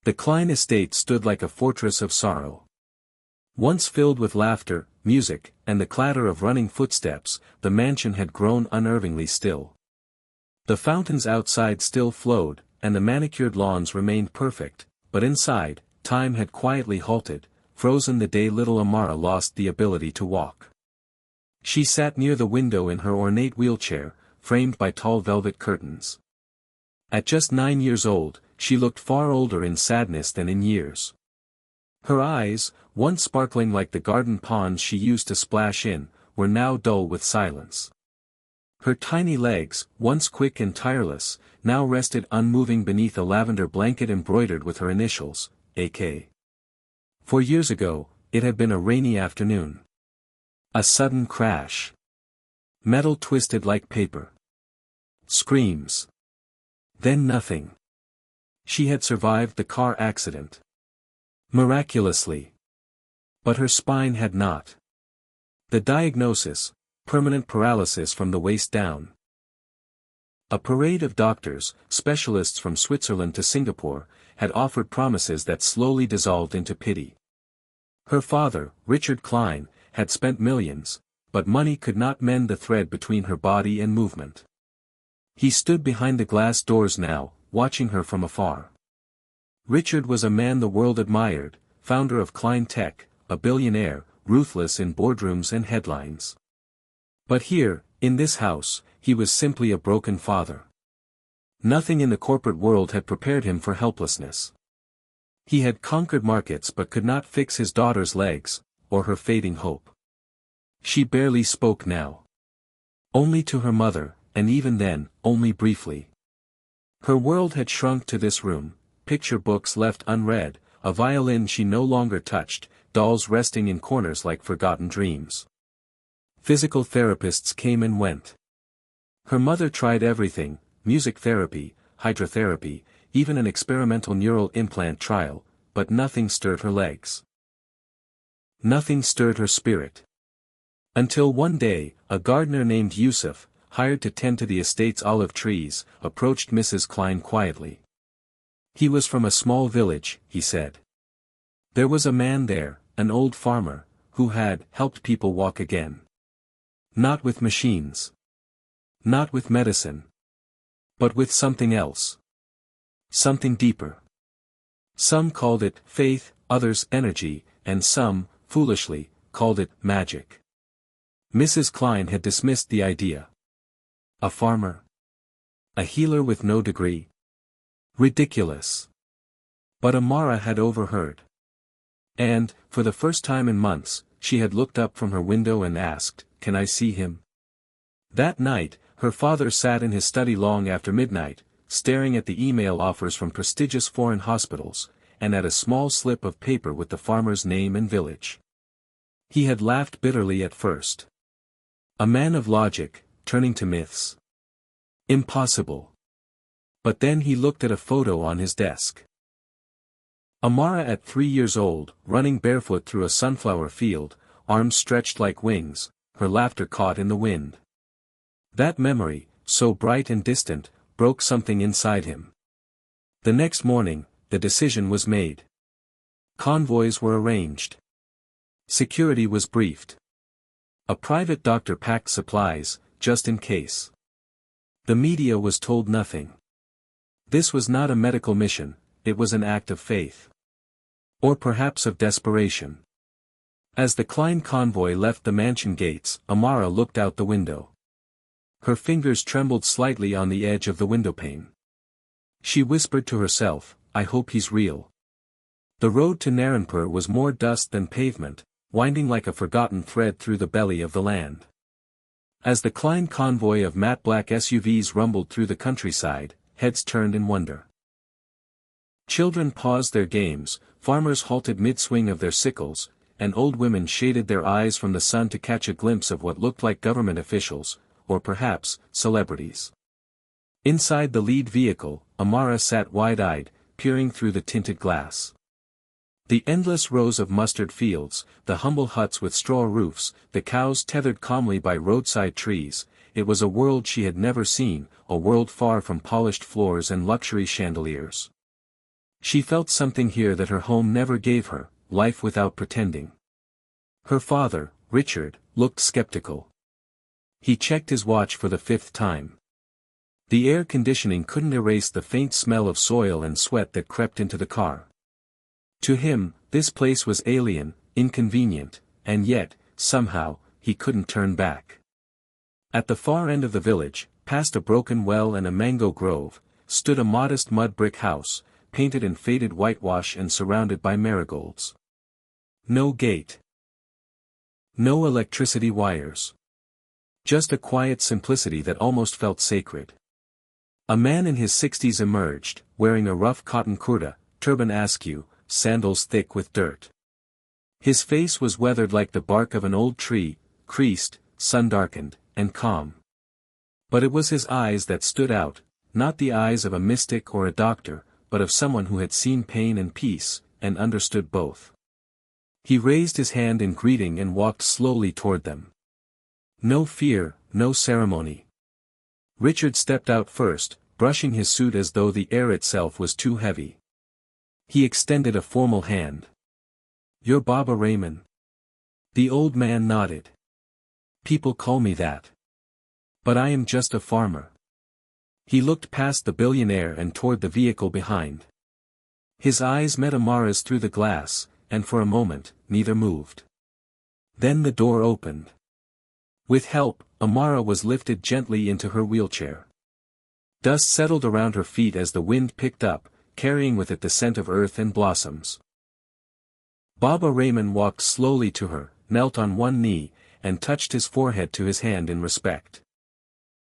The Klein estate stood like a fortress of sorrow. Once filled with laughter, music, and the clatter of running footsteps, the mansion had grown unnervingly still. The fountains outside still flowed, and the manicured lawns remained perfect, but inside, time had quietly halted, frozen the day little Amara lost the ability to walk. She sat near the window in her ornate wheelchair, framed by tall velvet curtains. At just 9 years old, she looked far older in sadness than in years. Her eyes, once sparkling like the garden ponds she used to splash in, were now dull with silence. Her tiny legs, once quick and tireless, now rested unmoving beneath a lavender blanket embroidered with her initials, A.K. 4 years ago, it had been a rainy afternoon. A sudden crash. Metal twisted like paper. Screams. Then nothing. She had survived the car accident. Miraculously. But her spine had not. The diagnosis: permanent paralysis from the waist down. A parade of doctors, specialists from Switzerland to Singapore, had offered promises that slowly dissolved into pity. Her father, Richard Klein, had spent millions, but money could not mend the thread between her body and movement. He stood behind the glass doors now, watching her from afar. Richard was a man the world admired, founder of Klein Tech, a billionaire, ruthless in boardrooms and headlines. But here, in this house, he was simply a broken father. Nothing in the corporate world had prepared him for helplessness. He had conquered markets but could not fix his daughter's legs, or her fading hope. She barely spoke now. Only to her mother, and even then, only briefly. Her world had shrunk to this room, picture books left unread, a violin she no longer touched, dolls resting in corners like forgotten dreams. Physical therapists came and went. Her mother tried everything: music therapy, hydrotherapy, even an experimental neural implant trial, but nothing stirred her legs. Nothing stirred her spirit. Until one day, a gardener named Yusuf, hired to tend to the estate's olive trees, approached Mrs. Klein quietly. He was from a small village, he said. There was a man there, an old farmer, who had helped people walk again. Not with machines. Not with medicine. But with something else. Something deeper. Some called it faith, others energy, and some, foolishly, called it magic. Mrs. Klein had dismissed the idea. A farmer? A healer with no degree? Ridiculous. But Amara had overheard. And, for the first time in months, she had looked up from her window and asked, "Can I see him?" That night, her father sat in his study long after midnight, staring at the email offers from prestigious foreign hospitals, and at a small slip of paper with the farmer's name and village. He had laughed bitterly at first. A man of logic, turning to myths. Impossible. But then he looked at a photo on his desk. Amara at 3 years old, running barefoot through a sunflower field, arms stretched like wings, her laughter caught in the wind. That memory, so bright and distant, broke something inside him. The next morning, the decision was made. Convoys were arranged. Security was briefed. A private doctor packed supplies, just in case. The media was told nothing. This was not a medical mission, it was an act of faith. Or perhaps of desperation. As the Klein convoy left the mansion gates, Amara looked out the window. Her fingers trembled slightly on the edge of the windowpane. She whispered to herself, "I hope he's real." The road to Narayanpur was more dust than pavement, winding like a forgotten thread through the belly of the land. As the Klein convoy of matte black SUVs rumbled through the countryside, heads turned in wonder. Children paused their games, farmers halted mid-swing of their sickles, and old women shaded their eyes from the sun to catch a glimpse of what looked like government officials, or perhaps, celebrities. Inside the lead vehicle, Amara sat wide-eyed, peering through the tinted glass. The endless rows of mustard fields, the humble huts with straw roofs, the cows tethered calmly by roadside trees, it was a world she had never seen, a world far from polished floors and luxury chandeliers. She felt something here that her home never gave her, life without pretending. Her father, Richard, looked skeptical. He checked his watch for the 5th time. The air conditioning couldn't erase the faint smell of soil and sweat that crept into the car. To him, this place was alien, inconvenient, and yet, somehow, he couldn't turn back. At the far end of the village, past a broken well and a mango grove, stood a modest mud brick house, painted in faded whitewash and surrounded by marigolds. No gate. No electricity wires. Just a quiet simplicity that almost felt sacred. A man in his 60s emerged, wearing a rough cotton kurta, turban askew, sandals thick with dirt. His face was weathered like the bark of an old tree, creased, sun-darkened, and calm. But it was his eyes that stood out, not the eyes of a mystic or a doctor, but of someone who had seen pain and peace, and understood both. He raised his hand in greeting and walked slowly toward them. No fear, no ceremony. Richard stepped out first, brushing his suit as though the air itself was too heavy. He extended a formal hand. "You're Baba Raymond." The old man nodded. "People call me that. But I am just a farmer." He looked past the billionaire and toward the vehicle behind. His eyes met Amara's through the glass, and for a moment, neither moved. Then the door opened. With help, Amara was lifted gently into her wheelchair. Dust settled around her feet as the wind picked up, carrying with it the scent of earth and blossoms. Baba Raymond walked slowly to her, knelt on one knee, and touched his forehead to his hand in respect.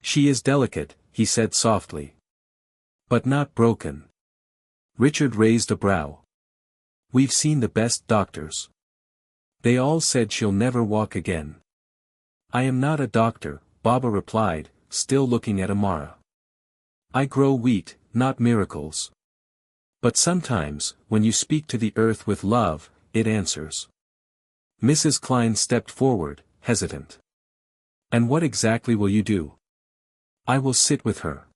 "She is delicate," he said softly. "But not broken." Richard raised a brow. "We've seen the best doctors. They all said she'll never walk again." "I am not a doctor," Baba replied, still looking at Amara. "I grow wheat, not miracles. But sometimes, when you speak to the earth with love, it answers." Mrs. Klein stepped forward, hesitant. "And what exactly will you do?" "I will sit with her.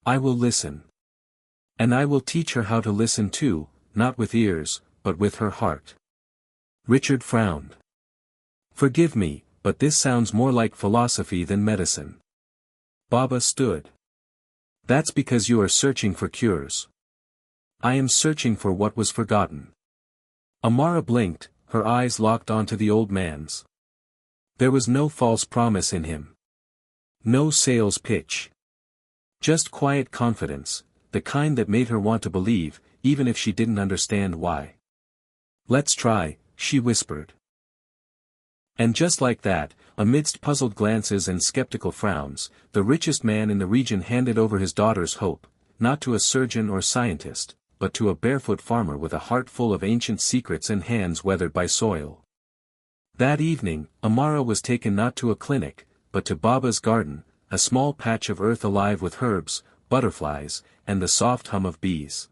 I will listen. And I will teach her how to listen too, not with ears, but with her heart." Richard frowned. "Forgive me, but this sounds more like philosophy than medicine." Baba stood. "That's because you are searching for cures. I am searching for what was forgotten." Amara blinked, her eyes locked onto the old man's. There was no false promise in him. No sales pitch. Just quiet confidence, the kind that made her want to believe, even if she didn't understand why. "Let's try," she whispered. And just like that, amidst puzzled glances and skeptical frowns, the richest man in the region handed over his daughter's hope, not to a surgeon or scientist, but to a barefoot farmer with a heart full of ancient secrets and hands weathered by soil. That evening, Amara was taken not to a clinic, but to Baba's garden, a small patch of earth alive with herbs, butterflies, and the soft hum of bees.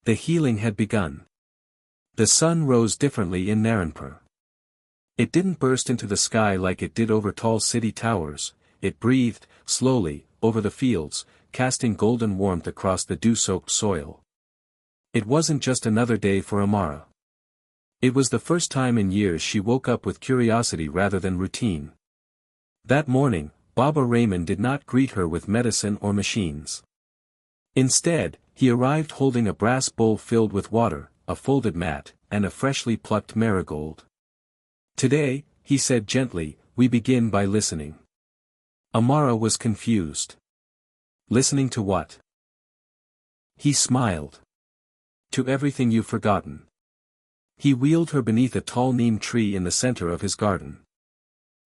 The healing had begun. The sun rose differently in Narayanpur. It didn't burst into the sky like it did over tall city towers, it breathed, slowly, over the fields, casting golden warmth across the dew-soaked soil. It wasn't just another day for Amara. It was the first time in years she woke up with curiosity rather than routine. That morning, Baba Raymond did not greet her with medicine or machines. Instead, he arrived holding a brass bowl filled with water, a folded mat, and a freshly plucked marigold. "Today," he said gently, "we begin by listening." Amara was confused. Listening to what? He smiled. "To everything you've forgotten." He wheeled her beneath a tall neem tree in the center of his garden.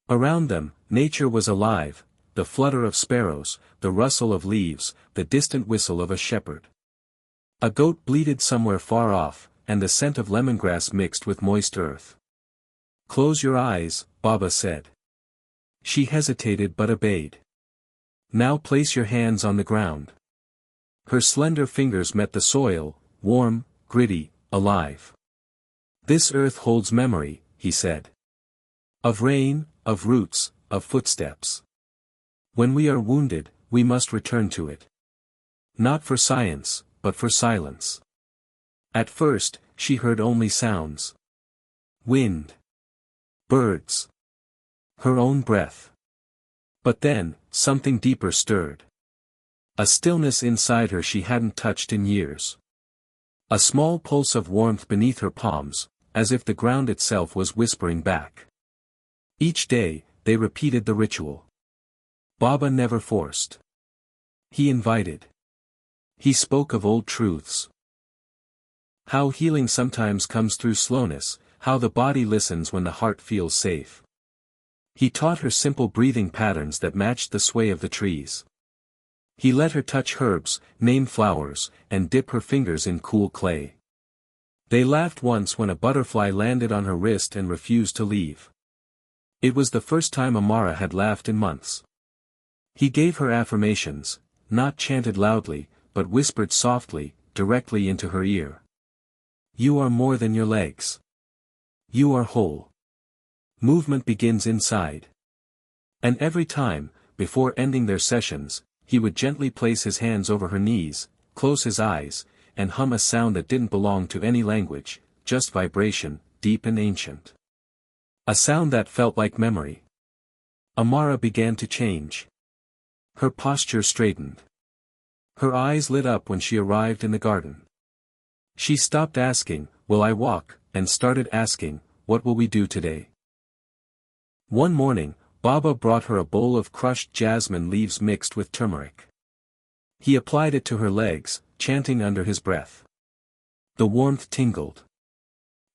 Around them, nature was alive, the flutter of sparrows, the rustle of leaves, the distant whistle of a shepherd. A goat bleated somewhere far off, and the scent of lemongrass mixed with moist earth. "Close your eyes," Baba said. She hesitated but obeyed. "Now place your hands on the ground." Her slender fingers met the soil, warm, gritty, alive. "This earth holds memory," he said. "Of rain, of roots, of footsteps. When we are wounded, we must return to it. Not for science, but for silence." At first, she heard only sounds. Wind. Birds. Her own breath. But then, something deeper stirred. A stillness inside her she hadn't touched in years. A small pulse of warmth beneath her palms, as if the ground itself was whispering back. Each day, they repeated the ritual. Baba never forced. He invited. He spoke of old truths. How healing sometimes comes through slowness, how the body listens when the heart feels safe. He taught her simple breathing patterns that matched the sway of the trees. He let her touch herbs, name flowers, and dip her fingers in cool clay. They laughed once when a butterfly landed on her wrist and refused to leave. It was the first time Amara had laughed in months. He gave her affirmations, not chanted loudly, but whispered softly, directly into her ear. You are more than your legs. You are whole. Movement begins inside. And every time, before ending their sessions, he would gently place his hands over her knees, close his eyes, and hum a sound that didn't belong to any language, just vibration, deep and ancient. A sound that felt like memory. Amara began to change. Her posture straightened. Her eyes lit up when she arrived in the garden. She stopped asking, "Will I walk?" and started asking, "What will we do today?" One morning, Baba brought her a bowl of crushed jasmine leaves mixed with turmeric. He applied it to her legs, chanting under his breath. The warmth tingled.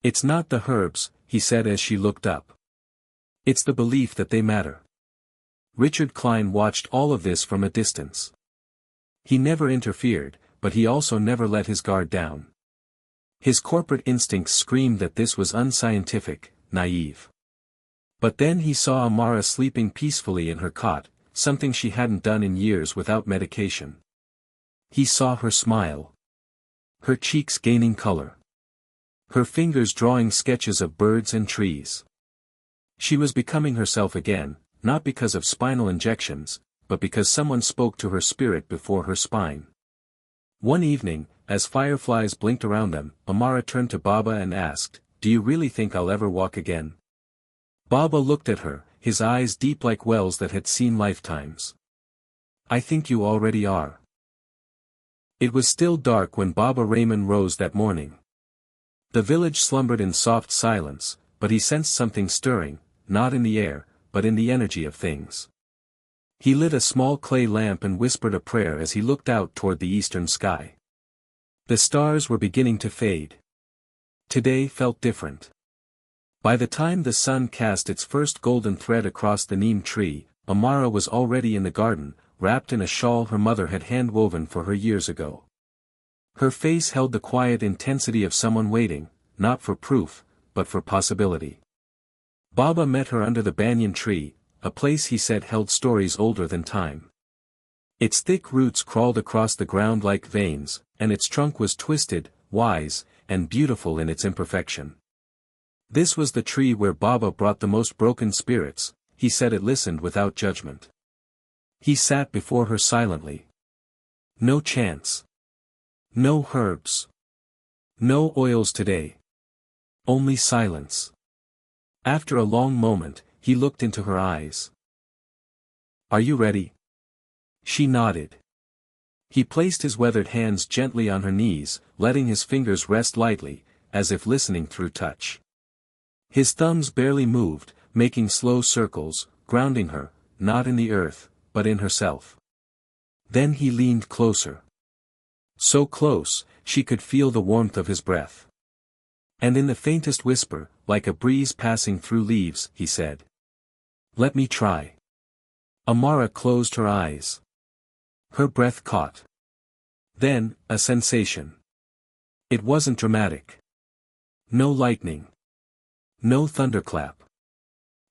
It's not the herbs, he said as she looked up. It's the belief that they matter. Richard Klein watched all of this from a distance. He never interfered, but he also never let his guard down. His corporate instincts screamed that this was unscientific, naive. But then he saw Amara sleeping peacefully in her cot, something she hadn't done in years without medication. He saw her smile. Her cheeks gaining color. Her fingers drawing sketches of birds and trees. She was becoming herself again, not because of spinal injections, but because someone spoke to her spirit before her spine. One evening, as fireflies blinked around them, Amara turned to Baba and asked, "Do you really think I'll ever walk again?" Baba looked at her, his eyes deep like wells that had seen lifetimes. "I think you already are." It was still dark when Baba Rahman rose that morning. The village slumbered in soft silence, but he sensed something stirring, not in the air, but in the energy of things. He lit a small clay lamp and whispered a prayer as he looked out toward the eastern sky. The stars were beginning to fade. Today felt different. By the time the sun cast its first golden thread across the neem tree, Amara was already in the garden, wrapped in a shawl her mother had hand-woven for her years ago. Her face held the quiet intensity of someone waiting, not for proof, but for possibility. Baba met her under the banyan tree, a place he said held stories older than time. Its thick roots crawled across the ground like veins, and its trunk was twisted, wise, and beautiful in its imperfection. This was the tree where Baba brought the most broken spirits, he said. It listened without judgment. He sat before her silently. No chants. No herbs. No oils today. Only silence. After a long moment, he looked into her eyes. "Are you ready?" She nodded. He placed his weathered hands gently on her knees, letting his fingers rest lightly, as if listening through touch. His thumbs barely moved, making slow circles, grounding her, not in the earth, but in herself. Then he leaned closer. So close, she could feel the warmth of his breath. And in the faintest whisper, like a breeze passing through leaves, he said, "Let me try." Amara closed her eyes. Her breath caught. Then, a sensation. It wasn't dramatic. No lightning. No thunderclap.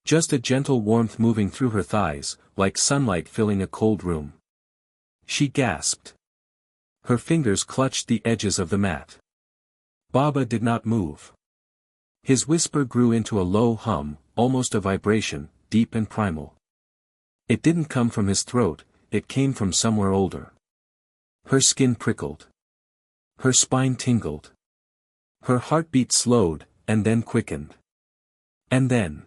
Just a gentle warmth moving through her thighs, like sunlight filling a cold room. She gasped. Her fingers clutched the edges of the mat. Baba did not move. His whisper grew into a low hum, almost a vibration, deep and primal. It didn't come from his throat, it came from somewhere older. Her skin prickled. Her spine tingled. Her heartbeat slowed, and then quickened. And then.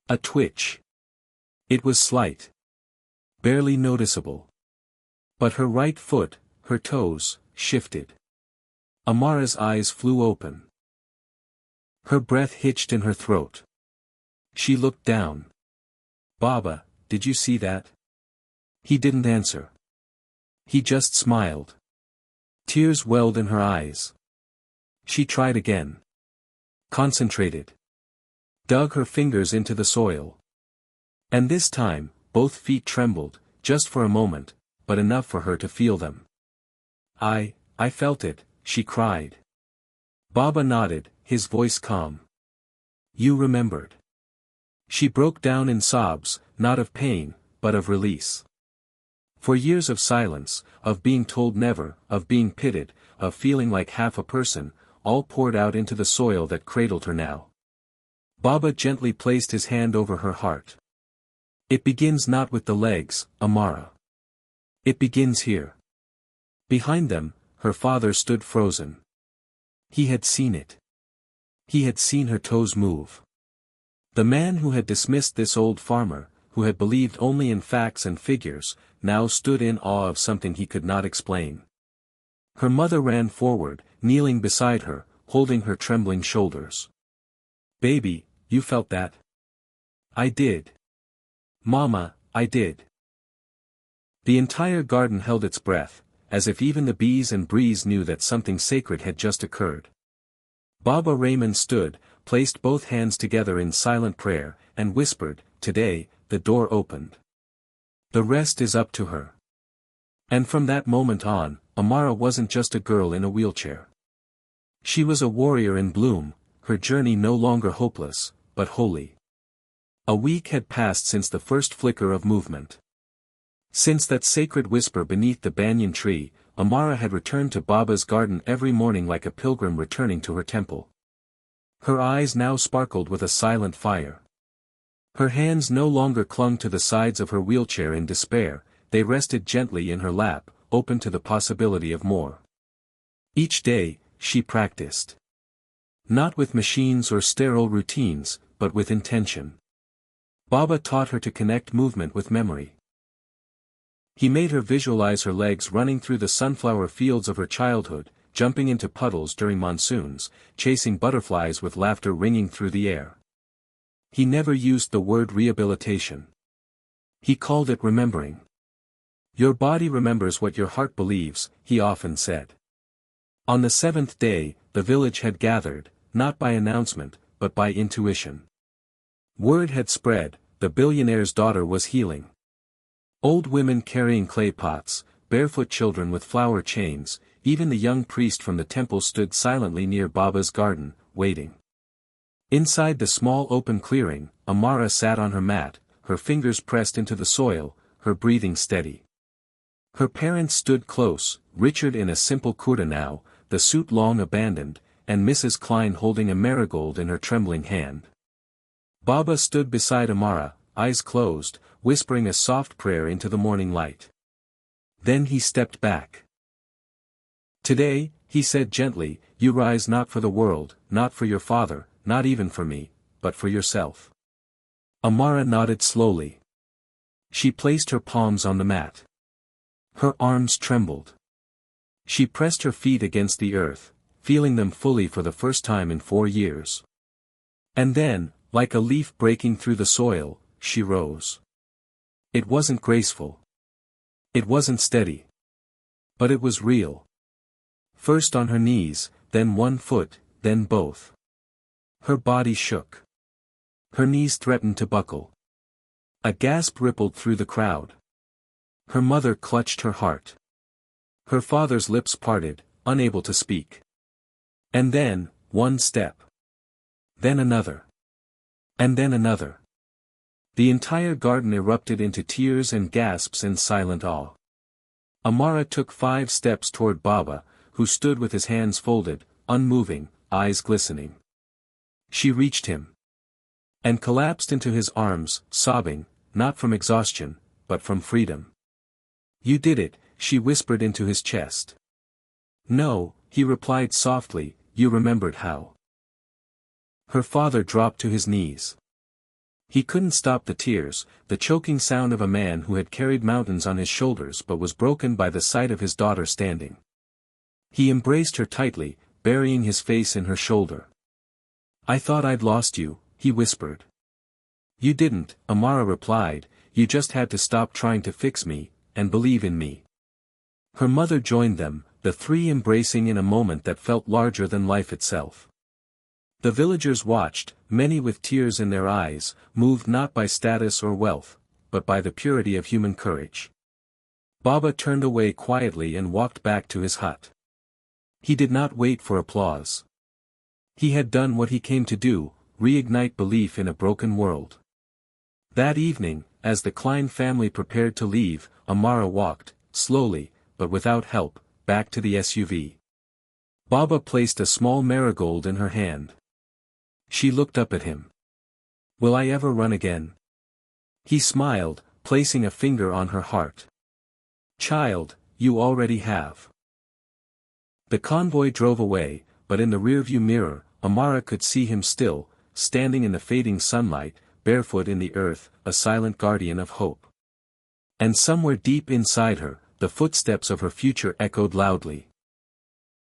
A twitch. It was slight. Barely noticeable. But her right foot, her toes, shifted. Amara's eyes flew open. Her breath hitched in her throat. She looked down. "Baba, did you see that?" He didn't answer. He just smiled. Tears welled in her eyes. She tried again. Concentrated. Dug her fingers into the soil. And this time, both feet trembled, just for a moment, but enough for her to feel them. I felt it," she cried. Baba nodded, his voice calm. "You remembered." She broke down in sobs, not of pain, but of release. For years of silence, of being told never, of being pitted, of feeling like half a person, all poured out into the soil that cradled her now. Baba gently placed his hand over her heart. "It begins not with the legs, Amara. It begins here." Behind them, her father stood frozen. He had seen it. He had seen her toes move. The man who had dismissed this old farmer, who had believed only in facts and figures, now stood in awe of something he could not explain. Her mother ran forward, kneeling beside her, holding her trembling shoulders. "Baby, you felt that?" "I did. Mama, I did." The entire garden held its breath, as if even the bees and breeze knew that something sacred had just occurred. Baba Raymond stood, placed both hands together in silent prayer, and whispered, "Today, the door opened. The rest is up to her." And from that moment on, Amara wasn't just a girl in a wheelchair. She was a warrior in bloom, her journey no longer hopeless, but holy. A week had passed since the first flicker of movement. Since that sacred whisper beneath the banyan tree, Amara had returned to Baba's garden every morning like a pilgrim returning to her temple. Her eyes now sparkled with a silent fire. Her hands no longer clung to the sides of her wheelchair in despair, they rested gently in her lap, open to the possibility of more. Each day, she practiced. Not with machines or sterile routines, but with intention. Baba taught her to connect movement with memory. He made her visualize her legs running through the sunflower fields of her childhood, jumping into puddles during monsoons, chasing butterflies with laughter ringing through the air. He never used the word rehabilitation. He called it remembering. "Your body remembers what your heart believes," he often said. On the seventh day, the village had gathered, not by announcement, but by intuition. Word had spread, the billionaire's daughter was healing. Old women carrying clay pots, barefoot children with flower chains, even the young priest from the temple stood silently near Baba's garden, waiting. Inside the small open clearing, Amara sat on her mat, her fingers pressed into the soil, her breathing steady. Her parents stood close, Richard in a simple kurta now, the suit long abandoned, and Mrs. Klein holding a marigold in her trembling hand. Baba stood beside Amara, eyes closed, whispering a soft prayer into the morning light. Then he stepped back. "Today," he said gently, "you rise not for the world, not for your father, not even for me, but for yourself." Amara nodded slowly. She placed her palms on the mat. Her arms trembled. She pressed her feet against the earth, feeling them fully for the first time in 4 years. And then, like a leaf breaking through the soil, she rose. It wasn't graceful. It wasn't steady. But it was real. First on her knees, then one foot, then both. Her body shook. Her knees threatened to buckle. A gasp rippled through the crowd. Her mother clutched her heart. Her father's lips parted, unable to speak. And then, one step. Then another. And then another. The entire garden erupted into tears and gasps and silent awe. Amara took 5 steps toward Baba, who stood with his hands folded, unmoving, eyes glistening. She reached him. And collapsed into his arms, sobbing, not from exhaustion, but from freedom. "You did it," she whispered into his chest. "No," he replied softly, you remembered how. Her father dropped to his knees. He couldn't stop the tears, the choking sound of a man who had carried mountains on his shoulders but was broken by the sight of his daughter standing. He embraced her tightly, burying his face in her shoulder. I thought I'd lost you, he whispered. You didn't, Amara replied, you just had to stop trying to fix me, and believe in me. Her mother joined them, the three embracing in a moment that felt larger than life itself. The villagers watched, many with tears in their eyes, moved not by status or wealth, but by the purity of human courage. Baba turned away quietly and walked back to his hut. He did not wait for applause. He had done what he came to do, reignite belief in a broken world. That evening, as the Klein family prepared to leave, Amara walked, slowly, but without help, back to the SUV. Baba placed a small marigold in her hand. She looked up at him. Will I ever run again? He smiled, placing a finger on her heart. Child, you already have. The convoy drove away, but in the rearview mirror, Amara could see him still, standing in the fading sunlight, barefoot in the earth, a silent guardian of hope. And somewhere deep inside her, the footsteps of her future echoed loudly.